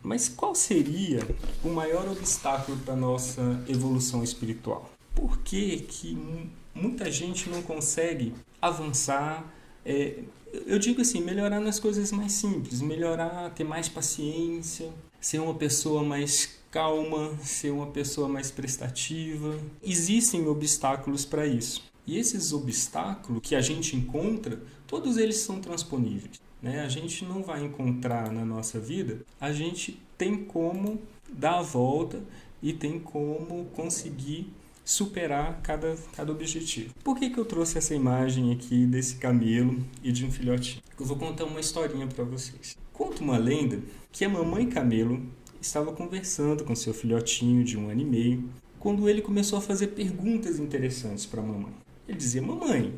Mas qual seria o maior obstáculo para a nossa evolução espiritual? Por que muita gente não consegue avançar? Eu digo assim, melhorar nas coisas mais simples, melhorar, ter mais paciência, ser uma pessoa mais calma, ser uma pessoa mais prestativa. Existem obstáculos para isso. E esses obstáculos que a gente encontra, todos eles são transponíveis, né? A gente não vai encontrar na nossa vida, a gente tem como dar a volta e tem como conseguir superar cada objetivo. Por que eu trouxe essa imagem aqui desse camelo e de um filhotinho? Eu vou contar uma historinha para vocês. Conta uma lenda que a mamãe camelo estava conversando com seu filhotinho de 1 ano e meio, quando ele começou a fazer perguntas interessantes para a mamãe. Ele dizia: mamãe,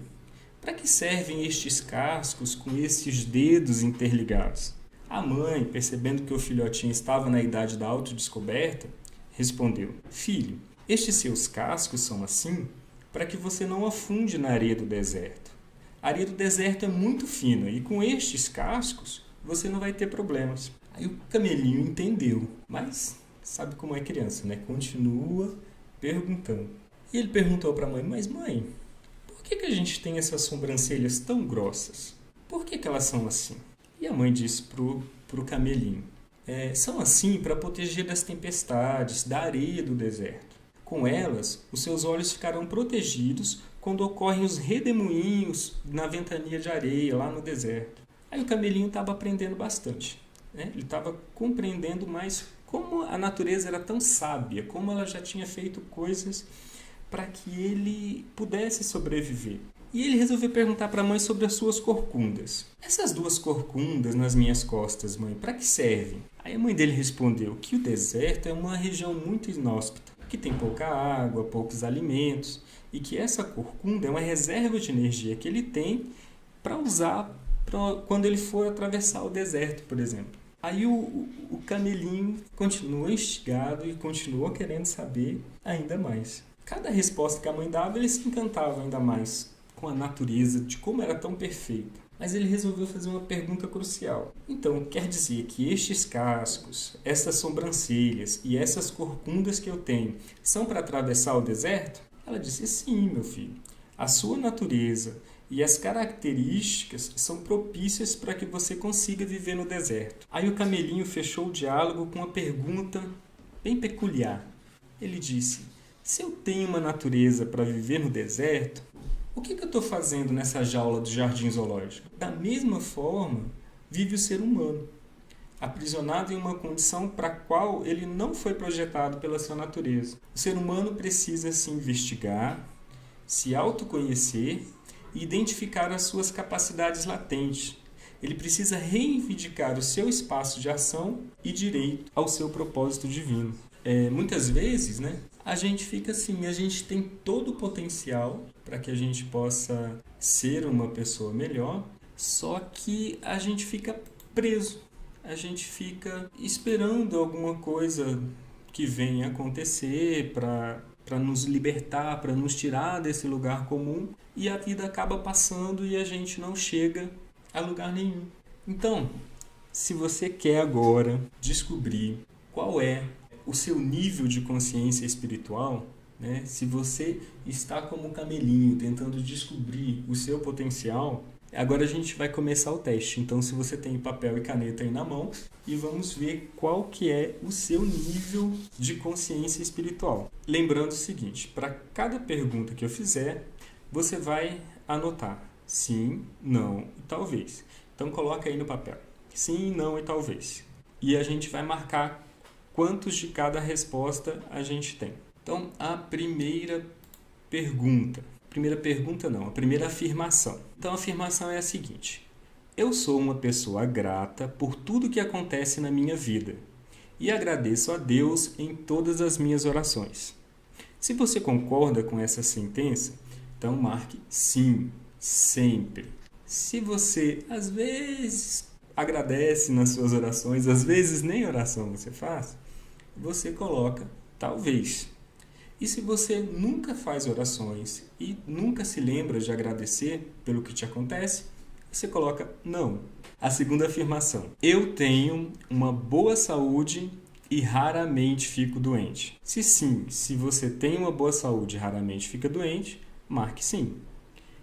para que servem estes cascos com esses dedos interligados? A mãe, percebendo que o filhotinho estava na idade da autodescoberta, respondeu: filho, estes seus cascos são assim para que você não afunde na areia do deserto. A areia do deserto é muito fina e com estes cascos você não vai ter problemas. Aí o camelinho entendeu, mas sabe como é criança, né? Continua perguntando. E ele perguntou para a mãe: mas mãe, por que a gente tem essas sobrancelhas tão grossas? Por que elas são assim? E a mãe disse pro camelinho: são assim para proteger das tempestades, da areia do deserto. Com elas, os seus olhos ficarão protegidos quando ocorrem os redemoinhos na ventania de areia lá no deserto. Aí o camelinho estava aprendendo bastante, né? Ele estava compreendendo mais como a natureza era tão sábia, como ela já tinha feito coisas para que ele pudesse sobreviver. E ele resolveu perguntar para a mãe sobre as suas corcundas. Essas 2 corcundas nas minhas costas, mãe, para que servem? Aí a mãe dele respondeu que o deserto é uma região muito inóspita, que tem pouca água, poucos alimentos, e que essa corcunda é uma reserva de energia que ele tem para usar quando ele for atravessar o deserto, por exemplo. Aí o camelinho continuou instigado e continuou querendo saber ainda mais. Cada resposta que a mãe dava, ele se encantava ainda mais com a natureza, de como era tão perfeita. Mas ele resolveu fazer uma pergunta crucial. Então, quer dizer que estes cascos, essas sobrancelhas e essas corcundas que eu tenho são para atravessar o deserto? Ela disse: sim, meu filho. A sua natureza e as características são propícias para que você consiga viver no deserto. Aí o camelinho fechou o diálogo com uma pergunta bem peculiar. Ele disse: se eu tenho uma natureza para viver no deserto, o que eu estou fazendo nessa jaula do jardim zoológico? Da mesma forma, vive o ser humano, aprisionado em uma condição para a qual ele não foi projetado pela sua natureza. O ser humano precisa se investigar, se autoconhecer e identificar as suas capacidades latentes. Ele precisa reivindicar o seu espaço de ação e direito ao seu propósito divino. Muitas vezes, né, a gente fica assim, a gente tem todo o potencial para que a gente possa ser uma pessoa melhor, só que a gente fica preso, a gente fica esperando alguma coisa que venha acontecer para nos libertar, para nos tirar desse lugar comum, e a vida acaba passando e a gente não chega a lugar nenhum. Então, se você quer agora descobrir qual é o seu nível de consciência espiritual, né? Se você está como um camelinho tentando descobrir o seu potencial, agora a gente vai começar o teste. Então, se você tem papel e caneta aí na mão, e vamos ver qual que é o seu nível de consciência espiritual. Lembrando o seguinte: para cada pergunta que eu fizer, você vai anotar sim, não e talvez. Então, coloca aí no papel sim, não e talvez. E a gente vai marcar quantos de cada resposta a gente tem. Então, a primeira afirmação. Então, a afirmação é a seguinte: eu sou uma pessoa grata por tudo que acontece na minha vida e agradeço a Deus em todas as minhas orações. Se você concorda com essa sentença, então marque sim, sempre. Se você, às vezes, agradece nas suas orações, às vezes nem oração você faz, você coloca talvez. E se você nunca faz orações e nunca se lembra de agradecer pelo que te acontece, você coloca não. A segunda afirmação: eu tenho uma boa saúde e raramente fico doente. Se sim, se você tem uma boa saúde e raramente fica doente, marque sim.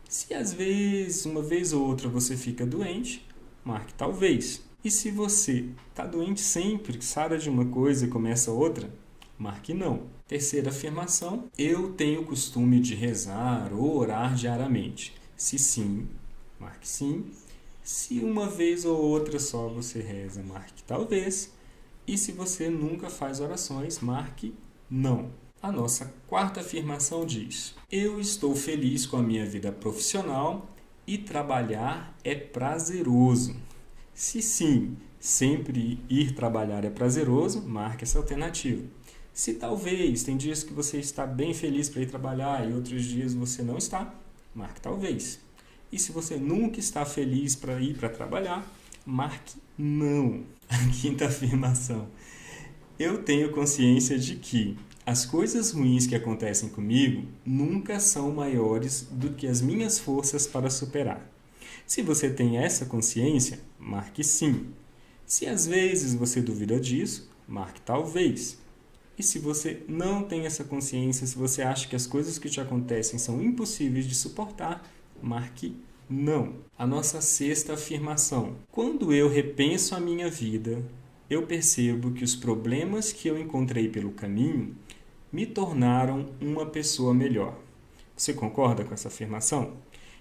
Se às vezes, uma vez ou outra, você fica doente, marque talvez. E se você está doente sempre, sara de uma coisa e começa outra, marque não. Terceira afirmação: eu tenho o costume de rezar ou orar diariamente. Se sim, marque sim. Se uma vez ou outra só você reza, marque talvez. E se você nunca faz orações, marque não. A nossa quarta afirmação diz: eu estou feliz com a minha vida profissional e trabalhar é prazeroso. Se sim, sempre ir trabalhar é prazeroso, marque essa alternativa. Se talvez, tem dias que você está bem feliz para ir trabalhar e outros dias você não está, marque talvez. E se você nunca está feliz para ir para trabalhar, marque não. A quinta afirmação: eu tenho consciência de que as coisas ruins que acontecem comigo nunca são maiores do que as minhas forças para superar. Se você tem essa consciência, marque sim. Se às vezes você duvida disso, marque talvez. E se você não tem essa consciência, se você acha que as coisas que te acontecem são impossíveis de suportar, marque não. A nossa sexta afirmação: quando eu repenso a minha vida, eu percebo que os problemas que eu encontrei pelo caminho me tornaram uma pessoa melhor. Você concorda com essa afirmação?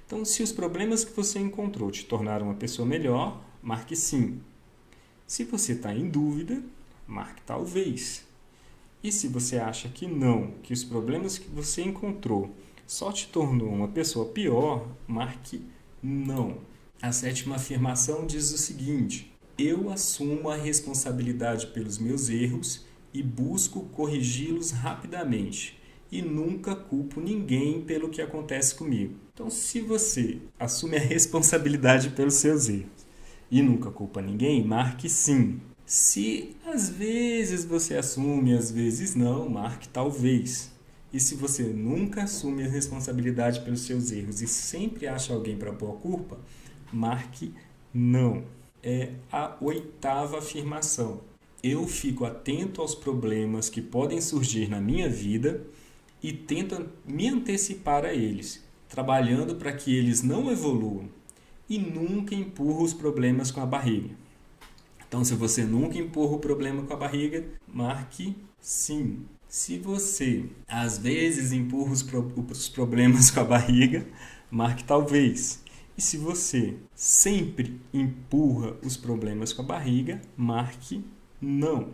Então, se os problemas que você encontrou te tornaram uma pessoa melhor, marque sim. Se você está em dúvida, marque talvez. E se você acha que não, que os problemas que você encontrou só te tornou uma pessoa pior, marque não. A sétima afirmação diz o seguinte: eu assumo a responsabilidade pelos meus erros e busco corrigi-los rapidamente e nunca culpo ninguém pelo que acontece comigo. Então, se você assume a responsabilidade pelos seus erros e nunca culpa ninguém, marque sim. Se às vezes você assume, às vezes não, marque talvez. E se você nunca assume a responsabilidade pelos seus erros e sempre acha alguém para pôr a culpa, marque não. É a oitava afirmação: eu fico atento aos problemas que podem surgir na minha vida e tento me antecipar a eles, trabalhando para que eles não evoluam e nunca empurro os problemas com a barriga. Então, se você nunca empurra o problema com a barriga, marque sim. Se você, às vezes, empurra os problemas com a barriga, marque talvez. E se você sempre empurra os problemas com a barriga, marque não.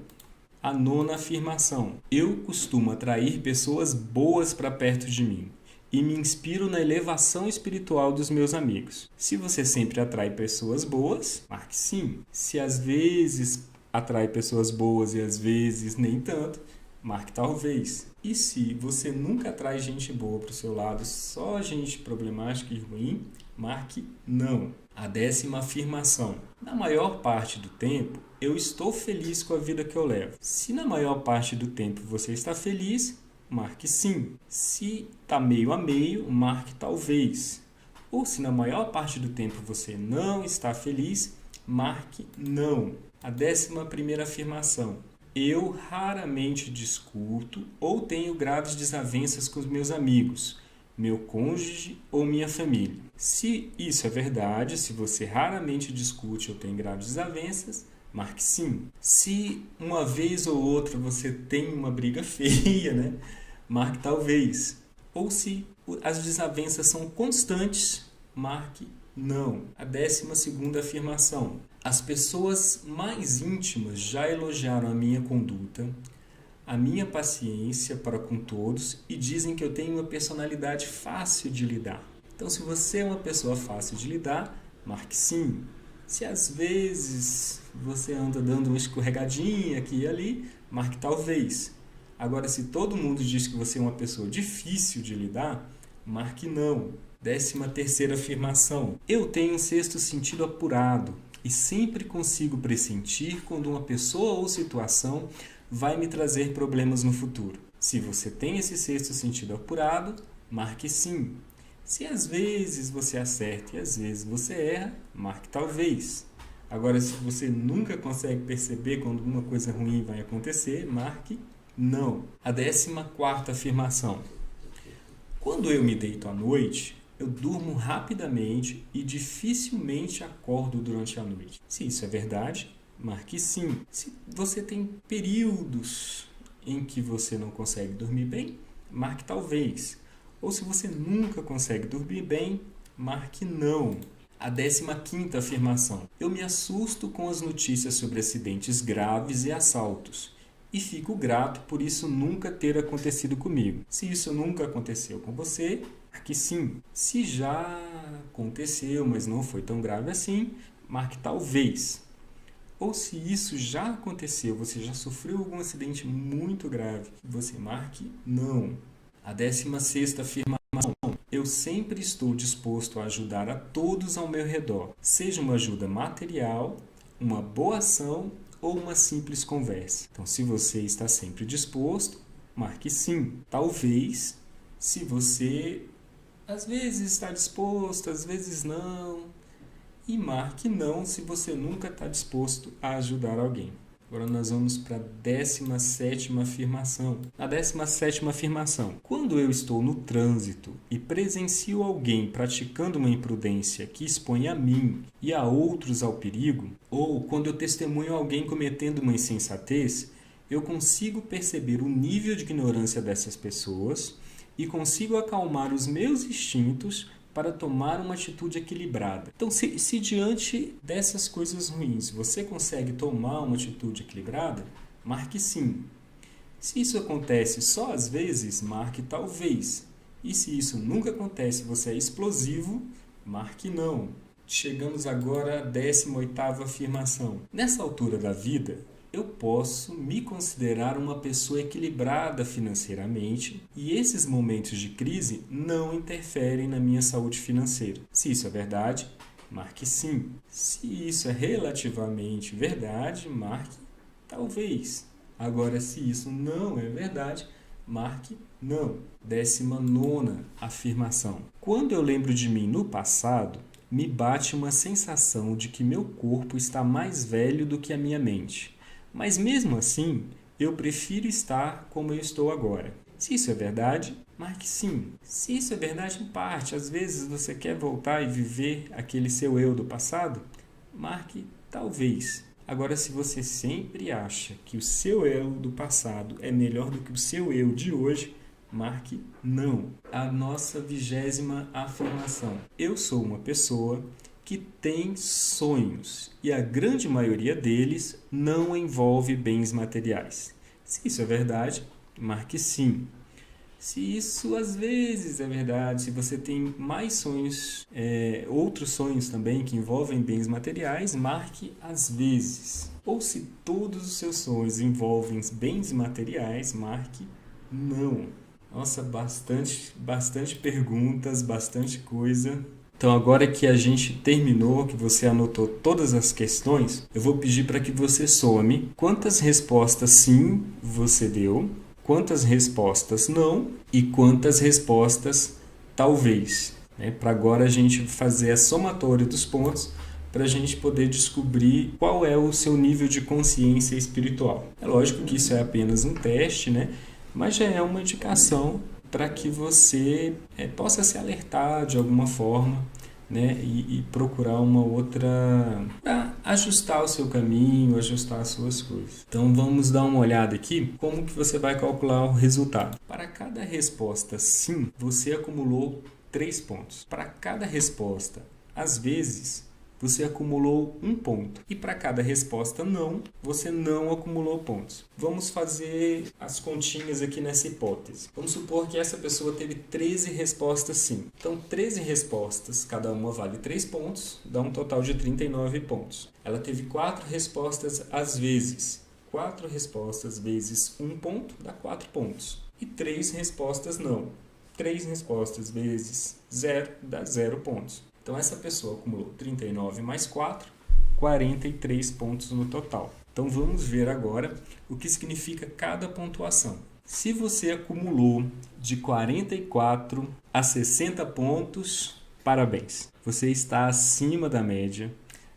A nona afirmação: eu costumo atrair pessoas boas para perto de mim e me inspiro na elevação espiritual dos meus amigos. Se você sempre atrai pessoas boas, marque sim. Se às vezes atrai pessoas boas e às vezes nem tanto, marque talvez. E se você nunca atrai gente boa para o seu lado, só gente problemática e ruim, marque não. A décima afirmação: na maior parte do tempo, eu estou feliz com a vida que eu levo. Se na maior parte do tempo você está feliz, marque sim. Se está meio a meio, marque talvez. Ou se na maior parte do tempo você não está feliz, marque não. A 11ª afirmação: eu raramente discuto ou tenho graves desavenças com os meus amigos, meu cônjuge ou minha família. Se isso é verdade, se você raramente discute ou tem graves desavenças, marque sim. Se uma vez ou outra você tem uma briga feia, marque talvez. Ou se as desavenças são constantes, marque não. A 12ª afirmação: as pessoas mais íntimas já elogiaram a minha conduta, a minha paciência para com todos e dizem que eu tenho uma personalidade fácil de lidar. Então, se você é uma pessoa fácil de lidar, marque sim. Se às vezes você anda dando uma escorregadinha aqui e ali, marque talvez. Agora, se todo mundo diz que você é uma pessoa difícil de lidar, marque não. 13ª afirmação: eu tenho um sexto sentido apurado e sempre consigo pressentir quando uma pessoa ou situação vai me trazer problemas no futuro. Se você tem esse sexto sentido apurado, marque sim. Se às vezes você acerta e às vezes você erra, marque talvez. Agora, se você nunca consegue perceber quando uma coisa ruim vai acontecer, marque não. A 14ª afirmação. Quando eu me deito à noite, eu durmo rapidamente e dificilmente acordo durante a noite. Se isso é verdade, marque sim. Se você tem períodos em que você não consegue dormir bem, marque talvez. Ou se você nunca consegue dormir bem, marque não. A 15ª afirmação. Eu me assusto com as notícias sobre acidentes graves e assaltos. E fico grato por isso nunca ter acontecido comigo. Se isso nunca aconteceu com você, marque sim. Se já aconteceu, mas não foi tão grave assim, marque talvez. Ou se isso já aconteceu, você já sofreu algum acidente muito grave, você marque não. A 16ª afirmação. Eu sempre estou disposto a ajudar a todos ao meu redor, seja uma ajuda material, uma boa ação ou uma simples conversa. Então, se você está sempre disposto, marque sim. Talvez, se você às vezes está disposto, às vezes não. E marque não se você nunca está disposto a ajudar alguém. Agora nós vamos para a 17ª afirmação. A 17ª afirmação. Quando eu estou no trânsito e presencio alguém praticando uma imprudência que expõe a mim e a outros ao perigo, ou quando eu testemunho alguém cometendo uma insensatez, eu consigo perceber o nível de ignorância dessas pessoas e consigo acalmar os meus instintos para tomar uma atitude equilibrada. Então, se diante dessas coisas ruins você consegue tomar uma atitude equilibrada, marque sim. Se isso acontece só às vezes, marque talvez. E se isso nunca acontece, você é explosivo, marque não. Chegamos agora à 18ª afirmação. Nessa altura da vida, eu posso me considerar uma pessoa equilibrada financeiramente e esses momentos de crise não interferem na minha saúde financeira. Se isso é verdade, marque sim. Se isso é relativamente verdade, marque talvez. Agora, se isso não é verdade, marque não. 19ª afirmação. Quando eu lembro de mim no passado, me bate uma sensação de que meu corpo está mais velho do que a minha mente. Mas mesmo assim, eu prefiro estar como eu estou agora. Se isso é verdade, marque sim. Se isso é verdade em parte, às vezes você quer voltar e viver aquele seu eu do passado, marque talvez. Agora, se você sempre acha que o seu eu do passado é melhor do que o seu eu de hoje, marque não. A nossa 20ª afirmação. Eu sou uma pessoa que tem sonhos e a grande maioria deles não envolve bens materiais. Se isso é verdade, marque sim. Se isso às vezes é verdade, se você tem mais sonhos, outros sonhos também que envolvem bens materiais, marque às vezes. Ou se todos os seus sonhos envolvem bens materiais, marque não. Nossa, bastante perguntas, bastante coisa. Então, agora que a gente terminou, que você anotou todas as questões, eu vou pedir para que você some quantas respostas sim você deu, quantas respostas não e quantas respostas talvez. Para agora a gente fazer a somatória dos pontos para a gente poder descobrir qual é o seu nível de consciência espiritual. É lógico que isso é apenas um teste, mas já é uma indicação para que você possa se alertar de alguma forma, e procurar uma outra para ajustar o seu caminho, ajustar as suas coisas. Então vamos dar uma olhada aqui como que você vai calcular o resultado. Para cada resposta sim, você acumulou 3 pontos. Para cada resposta às vezes, você acumulou 1 ponto. E para cada resposta não, você não acumulou pontos. Vamos fazer as continhas aqui nessa hipótese. Vamos supor que essa pessoa teve 13 respostas sim. Então, 13 respostas, cada uma vale 3 pontos, dá um total de 39 pontos. Ela teve 4 respostas às vezes. 4 respostas vezes 1 ponto dá 4 pontos. E 3 respostas não. 3 respostas vezes 0 dá 0 pontos. Então, essa pessoa acumulou 39 mais 4, 43 pontos no total. Então, vamos ver agora o que significa cada pontuação. Se você acumulou de 44 a 60 pontos, parabéns. Você está acima da média.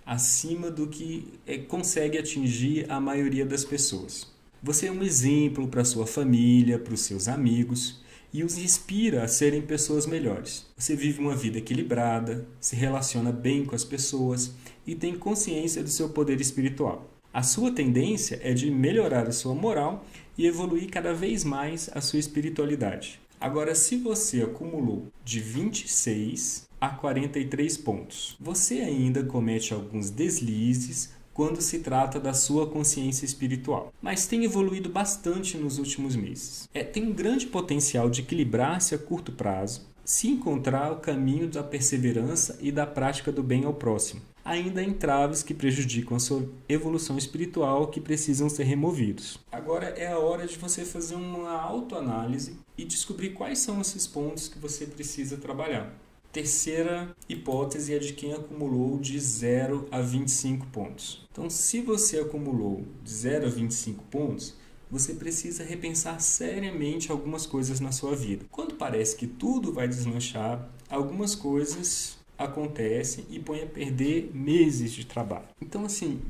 acima do que consegue atingir a maioria das pessoas. Você é um exemplo para sua família, para os seus amigos e os inspira a serem pessoas melhores. Você vive uma vida equilibrada, se relaciona bem com as pessoas e tem consciência do seu poder espiritual. A sua tendência é de melhorar a sua moral e evoluir cada vez mais a sua espiritualidade. Agora, se você acumulou de 26 a 43 pontos, você ainda comete alguns deslizes quando se trata da sua consciência espiritual, mas tem evoluído bastante nos últimos meses. Tem um grande potencial de equilibrar-se a curto prazo, se encontrar o caminho da perseverança e da prática do bem ao próximo. Ainda há entraves que prejudicam a sua evolução espiritual que precisam ser removidos. Agora é a hora de você fazer uma autoanálise e descobrir quais são esses pontos que você precisa trabalhar. Terceira hipótese é de quem acumulou de 0 a 25 pontos. Então, se você acumulou de 0 a 25 pontos, você precisa repensar seriamente algumas coisas na sua vida. Quando parece que tudo vai deslanchar, algumas coisas acontecem e põem a perder meses de trabalho. Então, assim,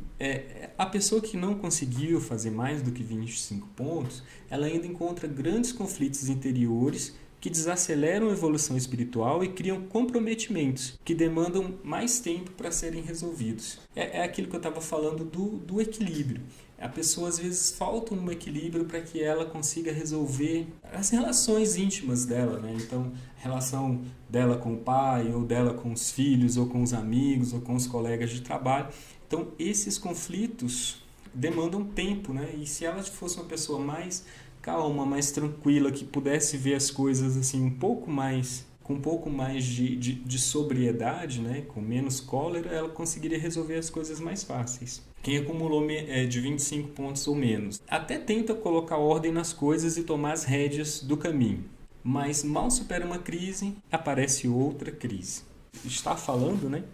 a pessoa que não conseguiu fazer mais do que 25 pontos, ela ainda encontra grandes conflitos interiores que desaceleram a evolução espiritual e criam comprometimentos que demandam mais tempo para serem resolvidos. É aquilo que eu estava falando do equilíbrio. A pessoa às vezes falta um equilíbrio para que ela consiga resolver as relações íntimas dela, né? Então, a relação dela com o pai, ou dela com os filhos, ou com os amigos, ou com os colegas de trabalho. Então, esses conflitos demandam tempo, né? E se ela fosse uma pessoa mais calma, mais tranquila, que pudesse ver as coisas assim com um pouco mais de sobriedade, né? Com menos cólera, ela conseguiria resolver as coisas mais fáceis. Quem acumulou de 25 pontos ou menos até tenta colocar ordem nas coisas e tomar as rédeas do caminho, mas mal supera uma crise, aparece outra crise. Está falando, né,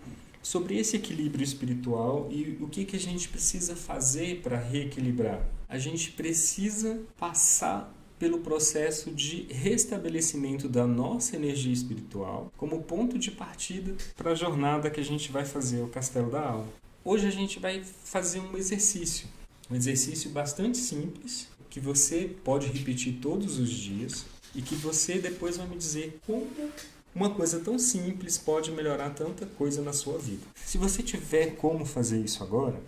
sobre esse equilíbrio espiritual e o que a gente precisa fazer para reequilibrar. A gente precisa passar pelo processo de restabelecimento da nossa energia espiritual como ponto de partida para a jornada que a gente vai fazer ao Castelo da Alma. Hoje a gente vai fazer um exercício bastante simples, que você pode repetir todos os dias e que você depois vai me dizer como uma coisa tão simples pode melhorar tanta coisa na sua vida. Se você tiver como fazer isso agora,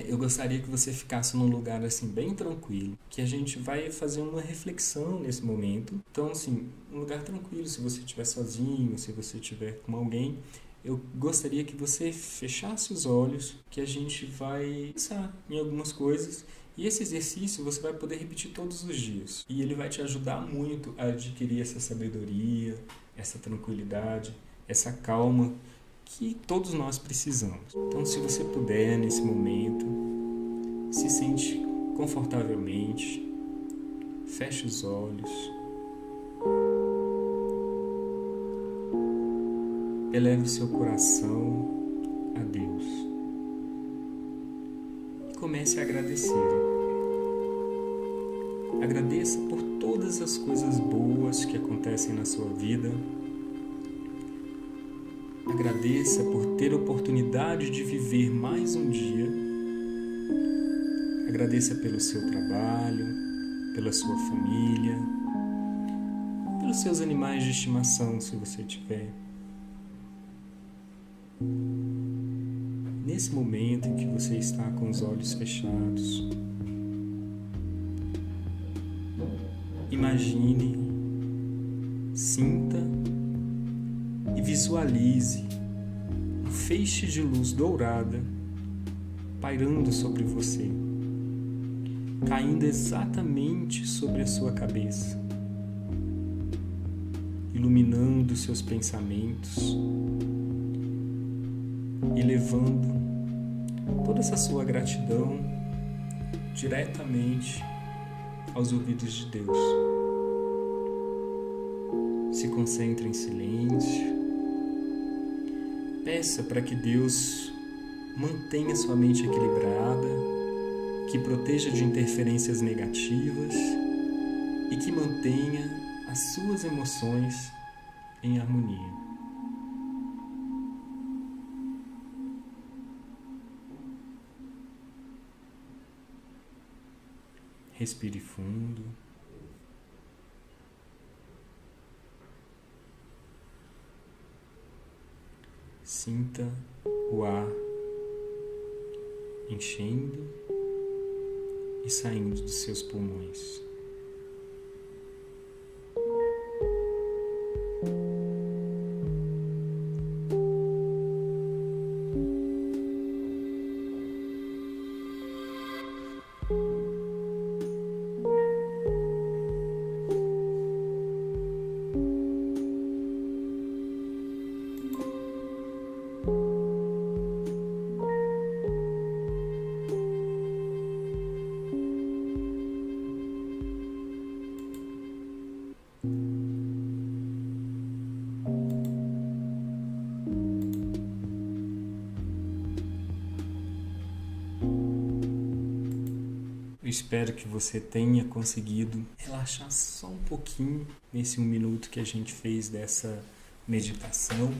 eu gostaria que você ficasse num lugar assim bem tranquilo, que a gente vai fazer uma reflexão nesse momento. Então, assim, um lugar tranquilo, se você estiver sozinho, se você estiver com alguém, eu gostaria que você fechasse os olhos, que a gente vai pensar em algumas coisas. E esse exercício você vai poder repetir todos os dias. E ele vai te ajudar muito a adquirir essa sabedoria, essa tranquilidade, essa calma que todos nós precisamos. Então, se você puder, nesse momento, se sente confortavelmente, feche os olhos, eleve o seu coração a Deus e comece a agradecer. Agradeça por todas as coisas boas que acontecem na sua vida. Agradeça por ter a oportunidade de viver mais um dia. Agradeça pelo seu trabalho, pela sua família, pelos seus animais de estimação, se você tiver. Nesse momento em que você está com os olhos fechados, imagine, sinta e visualize um feixe de luz dourada pairando sobre você, caindo exatamente sobre a sua cabeça, iluminando seus pensamentos e levando toda essa sua gratidão diretamente aos ouvidos de Deus. Se concentre em silêncio. Peça para que Deus mantenha sua mente equilibrada, que proteja de interferências negativas e que mantenha as suas emoções em harmonia. Respire fundo. Sinta o ar enchendo e saindo dos seus pulmões. Eu espero que você tenha conseguido relaxar só um pouquinho nesse 1 minuto que a gente fez dessa meditação.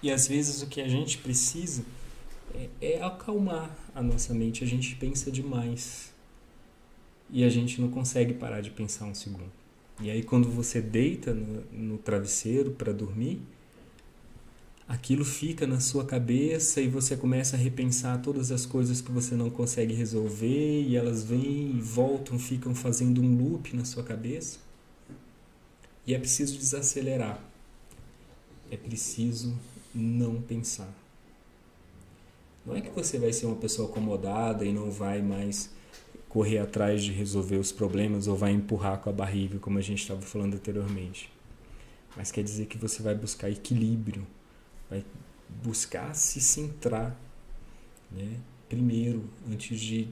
E às vezes o que a gente precisa é acalmar a nossa mente. A gente pensa demais e a gente não consegue parar de pensar um segundo. E aí quando você deita no travesseiro para dormir, aquilo fica na sua cabeça e você começa a repensar todas as coisas que você não consegue resolver e elas vêm e voltam, ficam fazendo um loop na sua cabeça. E é preciso desacelerar. É preciso não pensar. Não é que você vai ser uma pessoa acomodada e não vai mais correr atrás de resolver os problemas ou vai empurrar com a barriga, como a gente estava falando anteriormente. Mas quer dizer que você vai buscar equilíbrio. Vai buscar se centrar, né? Primeiro, antes de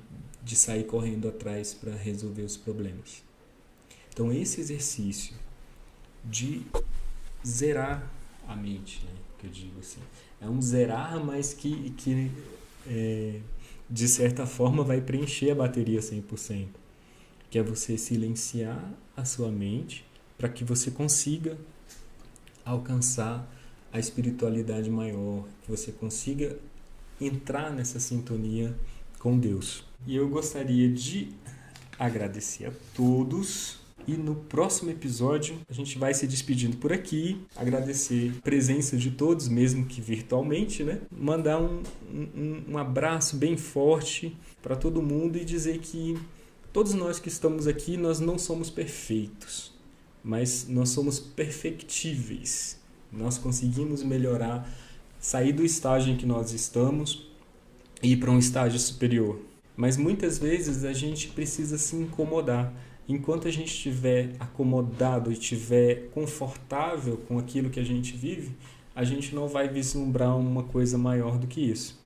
sair correndo atrás para resolver os problemas. Então, esse exercício de zerar a mente, né? Que eu digo assim, é um zerar, mas que de certa forma vai preencher a bateria 100%, que é você silenciar a sua mente para que você consiga alcançar a espiritualidade maior, que você consiga entrar nessa sintonia com Deus. E eu gostaria de agradecer a todos e no próximo episódio a gente vai se despedindo por aqui, agradecer a presença de todos, mesmo que virtualmente, né? Mandar um abraço bem forte para todo mundo e dizer que todos nós que estamos aqui, nós não somos perfeitos, mas nós somos perfectíveis. Nós conseguimos melhorar, sair do estágio em que nós estamos e ir para um estágio superior. Mas muitas vezes a gente precisa se incomodar. Enquanto a gente estiver acomodado e estiver confortável com aquilo que a gente vive, a gente não vai vislumbrar uma coisa maior do que isso.